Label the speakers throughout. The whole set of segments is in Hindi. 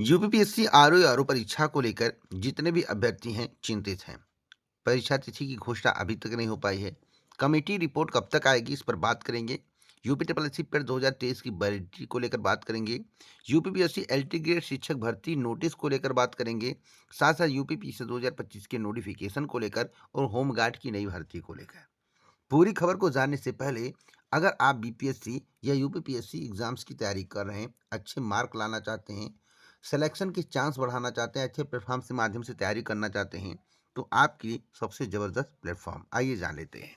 Speaker 1: यूपीपीएससी आरओ परीक्षा को लेकर जितने भी अभ्यर्थी हैं चिंतित हैं। परीक्षा तिथि की घोषणा अभी तक नहीं हो पाई है। कमेटी रिपोर्ट कब तक आएगी, इस पर बात करेंगे। यूपी ट्रिपल एससी पर 2023 की वैलिडिटी को लेकर बात करेंगे। यूपीपीएससी एलटी ग्रेड शिक्षक भर्ती नोटिस को लेकर बात करेंगे। साथ साथ यूपीपीएससी 2025 के नोटिफिकेशन को लेकर और होमगार्ड की नई भर्ती को लेकर पूरी खबर को जानने से पहले, अगर आप बीपीएससी या यूपीपीएससी एग्जाम्स की तैयारी कर रहे हैं, अच्छे मार्क लाना चाहते हैं, सिलेक्शन के चांस बढ़ाना चाहते हैं, अच्छे प्लेटफॉर्म से माध्यम से तैयारी करना चाहते हैं, तो आपके लिए सबसे जबरदस्त प्लेटफॉर्म आइए जान लेते हैं।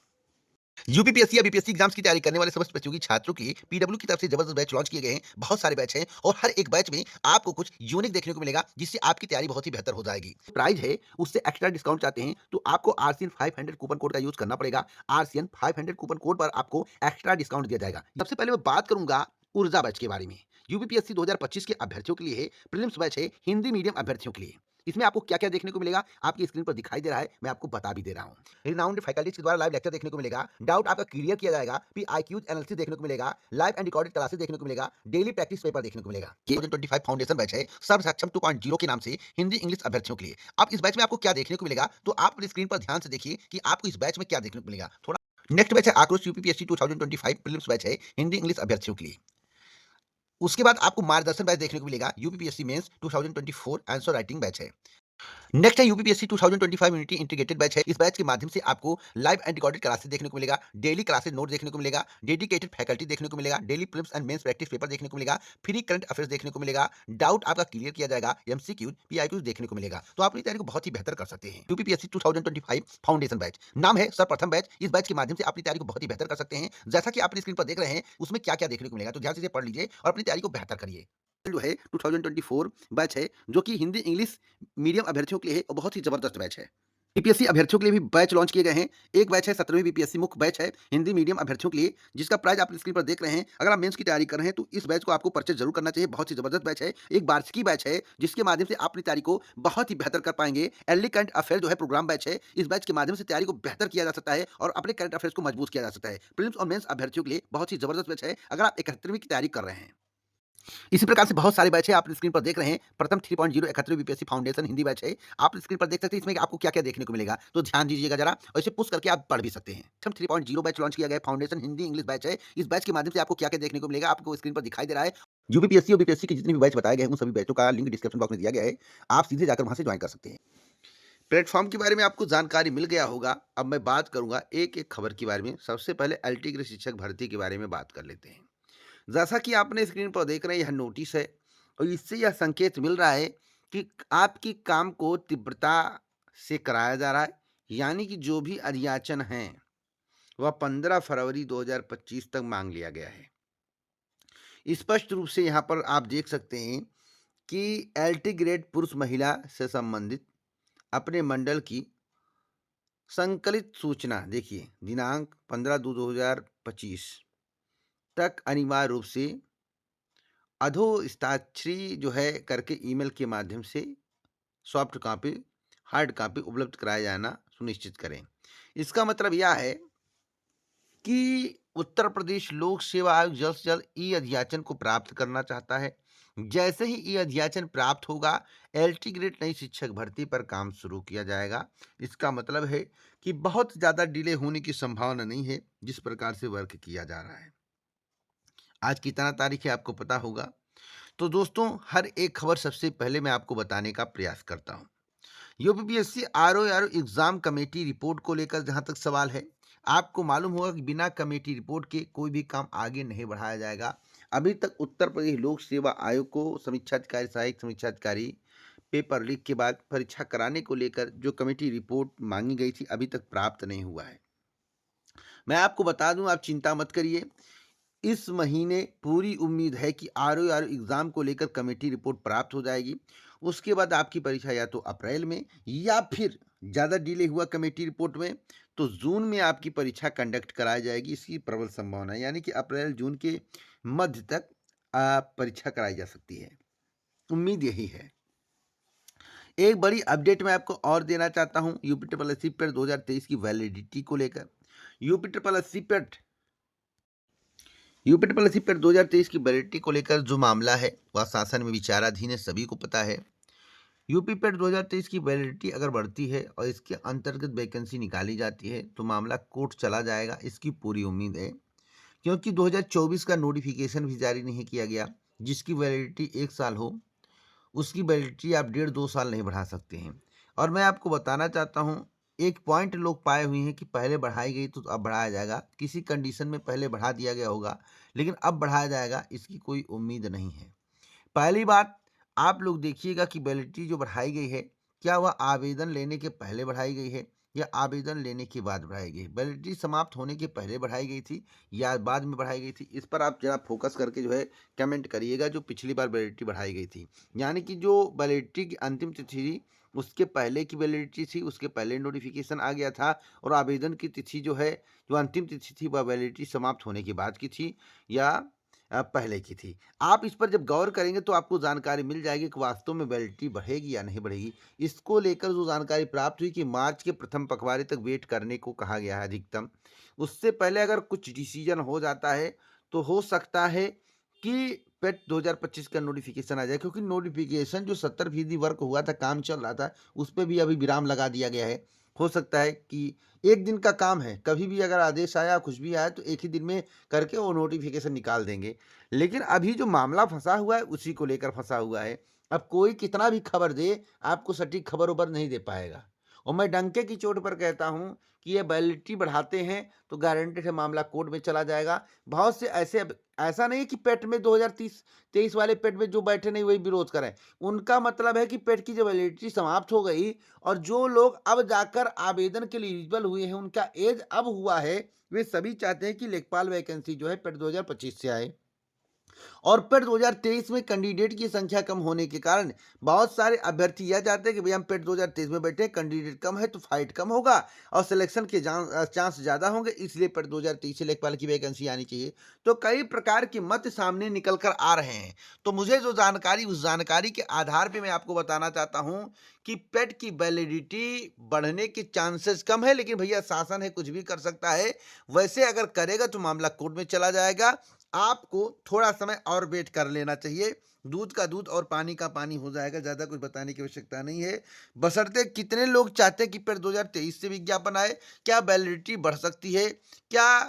Speaker 1: यूपीपीएससी या बीपीएससी एग्जाम्स की तैयारी करने वाले समस्त प्रतियोगी छात्रों के लिए पीडब्ल्यू की तरफ से जबरदस्त बैच लॉन्च किए गए हैं। बहुत सारे बैच हैं और हर एक बैच में आपको कुछ यूनिक देखने को मिलेगा, जिससे आपकी तैयारी बहुत ही बेहतर हो जाएगी। प्राइस है उससे एक्स्ट्रा डिस्काउंट चाहते हैं तो आपको आरसीएन 500 कूपन कोड का यूज करना पड़ेगा। आरसीएन 500 कूपन कोड पर आपको एक्स्ट्रा डिस्काउंट दिया जाएगा। सबसे पहले मैं बात करूंगा ऊर्जा बैच के बारे में। यूपीपीएससी 2025 के अभ्यर्थियों के लिए है। प्रीलिम्स बैच है हिंदी मीडियम अभ्यर्थियों के लिए। इसमें आपको क्या क्या देखने को मिलेगा आपकी स्क्रीन पर दिखाई दे रहा है, मैं आपको बता भी दे रहा हूँ। रिनाउंड फैकल्टीज के द्वारा लाइव लेक्चर देखने को मिलेगा, डाउट आपका क्लियर किया जाएगा, पीआईक्यूज एनालिसिस देखने को मिलेगा, लाइव एंड रिकॉर्डेड क्लासेस देखने को मिलेगा, डेली प्रैक्टिस पेपर देखने को मिलेगा। 2025 फाउंडेशन बैच है सर्व सक्षम 2.0 के नाम से हिंदी इंग्लिश अभ्यर्थियों के लिए। अब इस बैच में आपको क्या देखने को मिलेगा, तो आप अपनी स्क्रीन पर ध्यान से देखिए कि आपको इस बैच में क्या देखने को मिलेगा। थोड़ा नेक्स्ट बैच है आक्रोश यूपीपीएससी 2025 प्रीलिम्स बैच है हिंदी इंग्लिश अभ्यर्थियों के लिए। उसके बाद आपको मार्गदर्शन बैच देखने को मिलेगा UPPSC mains 2024 answer writing batch है। नेक्स्ट है यूपीपीएससी 2025 यूनिटी इंटीग्रेटेड बैच है। इस बैच के माध्यम से आपको लाइव एंड रिकॉर्डेड क्लासेस देखने को मिलेगा, डेली क्लासेस नोट देखने को मिलेगा, डेडिकेटेड फैकल्टी देखने को मिलेगा, daily prelims and mains practice paper देखने को मिलेगा, फ्री करंट अफेयर्स देखने को मिलेगा, डाउट आपका क्लियर किया जाएगा, एमसीक्यू पीआईक्यूज देखने को मिलेगा। तो आप अपनी तैयारी को बहुत ही बेहतर कर सकते हैं। यूपीपीएससी 2025 फाउंडेशन बैच नाम है सर्वप्रथम बैच। इस बैच के माध्यम से अपनी तैयारी को बहुत ही बेहतर कर सकते हैं। जैसा कि आप अपनी स्क्रीन पर देख रहे हैं, उसमें क्या क्या देखने को मिलेगा, तो ध्यान से पढ़ लीजिए और अपनी तैयारी को बेहतर करिए। जो है 2024 बैच है, जो कि हिंदी इंग्लिश मीडियम अभ्यर्थियों के लिए है और बहुत ही जबरदस्त बैच है। बीपीएससी अभ्यर्थियों के लिए भी बैच लॉन्च किए गए हैं। एक बैच है 17वीं बीपीएससी मुख्य बैच है हिंदी मीडियम अभ्यर्थियों के लिए, जिसका प्राइस आप स्क्रीन पर देख रहे हैं। अगर आप मेंस की तैयारी कर रहे हैं तो इस बैच को आपको परचेज जरूर करना चाहिए। बहुत ही जबरदस्त बैच है, एक वार्षिकी बैच है, जिसके माध्यम से आप अपनी तैयारी को बहुत ही बेहतर कर पाएंगे। एर्ली करंट अफेयर जो है प्रोग्राम बैच है, इस बैच के माध्यम से तैयारी को बेहतर किया जा सकता है और अपने करंट अफेयर्स को मजबूत किया जा सकता है। प्रीलिम्स और मेंस अभ्यर्थियों के लिए बहुत ही जबरदस्त बैच है, अगर आप 71वीं की तैयारी कर रहे हैं। इसी प्रकार से बहुत सारे बैच है, आप स्क्रीन पर देख रहे हैं। प्रथम 3.0 71वीं बीपीएससी फाउंडेशन हिंदी बैच है, आप स्क्रीन पर देख सकते हैं। इसमें आपको क्या-क्या देखने को मिलेगा, तो ध्यान दीजिएगा जरा और इसे पुश करके आप पढ़ भी सकते हैं। प्रथम 3.0 बैच लॉन्च किया गया है, फाउंडेशन हिंदी इंग्लिश बैच है। इस बैच के माध्यम से आपको क्या-क्या देखने को मिलेगा, आपको स्क्रीन पर दिखाई दे रहा है। यूपीपीएससी और बीपीएससी के जितने भी बैच बताए गए हैं, उन सभी बैचों का लिंक डिस्क्रिप्शन बॉक्स में दिया गया है। आप सीधे जाकर वहां से ज्वाइन कर सकते हैं। प्लेटफॉर्म के बारे में आपको जानकारी मिल गया होगा। अब मैं बात करूंगा एक-एक खबर के बारे में। सबसे पहले एलटी ग्रेड शिक्षक भर्ती के बारे में बात कर लेते हैं। जैसा कि आपने स्क्रीन पर देख रहे हैं, यह नोटिस है और इससे यह संकेत मिल रहा है कि आपकी काम को तीव्रता से कराया जा रहा है। यानी कि जो भी अध्याचन है वह 15 फरवरी 2025 तक मांग लिया गया है। स्पष्ट रूप से यहाँ पर आप देख सकते हैं कि एलटी ग्रेड पुरुष महिला से संबंधित अपने मंडल की संकलित सूचना देखिए, दिनांक 15/2/2025 तक अनिवार्य रूप से अधोस्ताक्षरी जो है करके ईमेल के माध्यम से सॉफ्ट कॉपी, हार्ड कॉपी उपलब्ध कराया जाना सुनिश्चित करें। इसका मतलब यह है कि उत्तर प्रदेश लोक सेवा आयोग जल्द से जल्द ई अध्याचन को प्राप्त करना चाहता है। जैसे ही ई अध्याचन प्राप्त होगा, एलटी ग्रेड नई शिक्षक भर्ती पर काम शुरू किया जाएगा। इसका मतलब है कि बहुत ज़्यादा डिले होने की संभावना नहीं है, जिस प्रकार से वर्क किया जा रहा है। आज कितना तारीख है आपको पता होगा। तो दोस्तों, हर एक खबर सबसे पहले मैं आपको बताने का प्रयास करता हूं। UPPSC RO exam committee report को लेकर जहां तक सवाल है, आपको मालूम होगा कि बिना कमेटी रिपोर्ट के कोई भी काम आगे नहीं बढ़ाया जाएगा। अभी तक उत्तर प्रदेश लोक सेवा आयोग को समीक्षाधिकारी, सहायक समीक्षाधिकारी पेपर लीक के बाद परीक्षा कराने को लेकर जो कमेटी रिपोर्ट मांगी गई थी, अभी तक प्राप्त नहीं हुआ है। मैं आपको बता दूं, आप चिंता मत करिए। इस महीने पूरी उम्मीद है कि आरओ एग्ज़ाम को लेकर कमेटी रिपोर्ट प्राप्त हो जाएगी। उसके बाद आपकी परीक्षा या तो अप्रैल में, या फिर ज़्यादा डिले हुआ कमेटी रिपोर्ट में तो जून में आपकी परीक्षा कंडक्ट कराई जाएगी। इसकी प्रबल संभावना है, यानी कि अप्रैल जून के मध्य तक परीक्षा कराई जा सकती है। उम्मीद यही है। एक बड़ी अपडेट मैं आपको और देना चाहता हूँ यूपी ट्रिपल एस सी पेट 2023 की वैलिडिटी को लेकर। यूपी ट्रिपल एस सी पेट यूपी ट्रिपल एससी पेट 2023 की वैलिडिटी को लेकर जो मामला है वह शासन में विचाराधीन है, सभी को पता है। यूपी पेट 2023 की वैलिडिटी अगर बढ़ती है और इसके अंतर्गत वैकेंसी निकाली जाती है तो मामला कोर्ट चला जाएगा, इसकी पूरी उम्मीद है। क्योंकि 2024 का नोटिफिकेशन भी जारी नहीं किया गया, जिसकी वैलिडिटी 1 साल हो, उसकी वैलिडिटी आप 1.5-2 साल नहीं बढ़ा सकते हैं। और मैं आपको बताना चाहता हूँ, एक पॉइंट लोग पाए हुए हैं कि पहले बढ़ाई गई तो अब बढ़ाया जाएगा, किसी कंडीशन में पहले बढ़ा दिया गया होगा लेकिन अब बढ़ाया जाएगा, इसकी कोई उम्मीद नहीं है। पहली बात, आप लोग देखिएगा कि वैलिडिटी जो बढ़ाई गई है, क्या वह आवेदन लेने के पहले बढ़ाई गई है या आवेदन लेने के बाद बढ़ाई गई? वैलिडिटी समाप्त होने के पहले बढ़ाई गई थी या बाद में बढ़ाई गई थी? इस पर आप ज़रा फ़ोकस करके जो है कमेंट करिएगा, जो पिछली बार वैलिडिटी बढ़ाई गई थी। यानी कि जो वैलिडिटी की अंतिम तिथि थी, उसके पहले की वैलिडिटी थी, उसके पहले नोटिफ़िकेशन आ गया था और आवेदन की तिथि जो है, जो अंतिम तिथि थी, वह वैलिडिटी समाप्त होने के बाद की थी या पहले की थी। आप इस पर जब गौर करेंगे तो आपको जानकारी मिल जाएगी कि वास्तव में वैलिडिटी बढ़ेगी या नहीं बढ़ेगी। इसको लेकर जो जानकारी प्राप्त हुई कि मार्च के प्रथम पखवाड़े तक वेट करने को कहा गया है अधिकतम। उससे पहले अगर कुछ डिसीजन हो जाता है तो हो सकता है कि पेट 2025 का नोटिफिकेशन आ जाए, क्योंकि नोटिफिकेशन जो 70% वर्क हुआ था, काम चल रहा था, उस पर भी अभी विराम लगा दिया गया है। हो सकता है कि एक दिन का काम है, कभी भी अगर आदेश आया, कुछ भी आया तो एक ही दिन में करके वो नोटिफिकेशन निकाल देंगे। लेकिन अभी जो मामला फंसा हुआ है उसी को लेकर फंसा हुआ है। अब कोई कितना भी खबर दे, आपको सटीक खबर उबर नहीं दे पाएगा। और मैं डंके की चोट पर कहता हूँ कि ये वैलिडिटी बढ़ाते हैं तो गारंटेड है मामला कोर्ट में चला जाएगा। बहुत से ऐसे, अब ऐसा नहीं है कि पेट में 2023 वाले पेट में जो बैठे नहीं वही विरोध करें। उनका मतलब है कि पेट की जो वैलिडिटी समाप्त हो गई और जो लोग अब जाकर आवेदन के लिए एलिजिबल हुए हैं, उनका एज अब हुआ है, वे सभी चाहते हैं कि लेखपाल वैकेंसी जो है पेट 2025 से आए। और पेट 2023 में कैंडिडेट की संख्या कम होने के कारण बहुत सारे अभ्यर्थी यह चाहते हैं कि भैया हम पेट 2023 में बैठे, कैंडिडेट कम है तो फाइट कम होगा और सिलेक्शन के चांस ज़्यादा होंगे, इसलिए पेट 2023 से लेखपाल की वैकेंसी आनी चाहिए। तो कई प्रकार के मत सामने निकल कर आ रहे हैं। तो मुझे जो जानकारी, उस जानकारी के आधार पर मैं आपको बताना चाहता हूँ कि पेट की वैलिडिटी बढ़ने के चांसेस कम है, लेकिन भैया शासन है, कुछ भी कर सकता है। वैसे अगर करेगा तो मामला कोर्ट में चला जाएगा। आपको थोड़ा समय और वेट कर लेना चाहिए। दूध का दूध और पानी का पानी हो जाएगा, ज़्यादा कुछ बताने की आवश्यकता नहीं है। बशर्ते कितने लोग चाहते हैं कि फिर 2023 से विज्ञापन आए, क्या वैलिडिटी बढ़ सकती है? क्या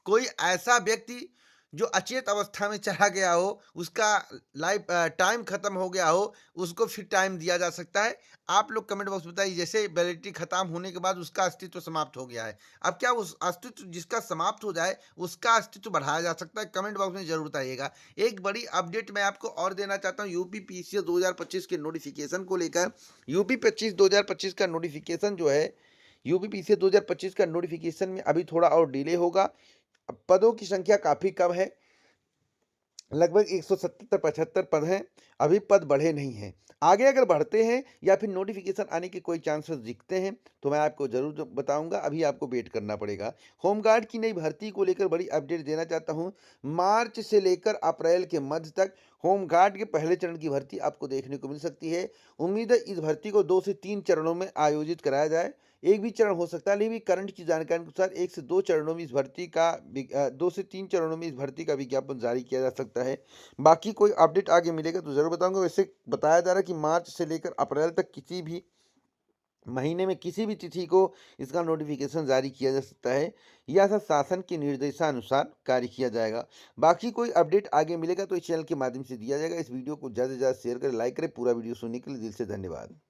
Speaker 1: कोई ऐसा व्यक्ति जो अचेत अवस्था में चला गया हो, उसका लाइफ टाइम खत्म हो गया हो, उसको फिर टाइम दिया जा सकता है? आप लोग कमेंट बॉक्स में बताइए। जैसे वैलिडिटी खत्म होने के बाद उसका अस्तित्व समाप्त हो गया है, अब क्या उस अस्तित्व जिसका समाप्त हो जाए उसका अस्तित्व बढ़ाया जा सकता है? कमेंट बॉक्स में जरूर बताइएगा। एक बड़ी अपडेट मैं आपको और देना चाहता हूँ यूपी पीसीएस 2025 के नोटिफिकेशन को लेकर। यूपी 2025 का नोटिफिकेशन जो है, यूपी पीसीएस 2025 का नोटिफिकेशन में अभी थोड़ा और डिले होगा। अब पदों की संख्या काफ़ी कम है, लगभग 177-75 पद हैं, अभी पद बढ़े नहीं हैं। आगे अगर बढ़ते हैं या फिर नोटिफिकेशन आने के कोई चांसेस दिखते हैं तो मैं आपको ज़रूर बताऊंगा, अभी आपको वेट करना पड़ेगा। होमगार्ड की नई भर्ती को लेकर बड़ी अपडेट देना चाहता हूं। मार्च से लेकर अप्रैल के मध्य तक होमगार्ड के पहले चरण की भर्ती आपको देखने को मिल सकती है। उम्मीद है इस भर्ती को 2 से 3 चरणों में आयोजित कराया जाए। एक भी चरण हो सकता है, लेकिन करंट की जानकारी के अनुसार 1 से 2 चरणों में इस भर्ती का 2 से 3 चरणों में इस भर्ती का विज्ञापन जारी किया जा सकता है। बाकी कोई अपडेट आगे मिलेगा तो ज़रूर बताऊंगा। वैसे बताया जा रहा है कि मार्च से लेकर अप्रैल तक किसी भी महीने में किसी भी तिथि को इसका नोटिफिकेशन जारी किया जा सकता है, या ऐसा शासन के निर्देशानुसार कार्य किया जाएगा। बाकी कोई अपडेट आगे मिलेगा तो इस चैनल के माध्यम से दिया जाएगा। इस वीडियो को ज़्यादा से ज़्यादा शेयर करें, लाइक करें। पूरा वीडियो सुनने के लिए दिल से धन्यवाद।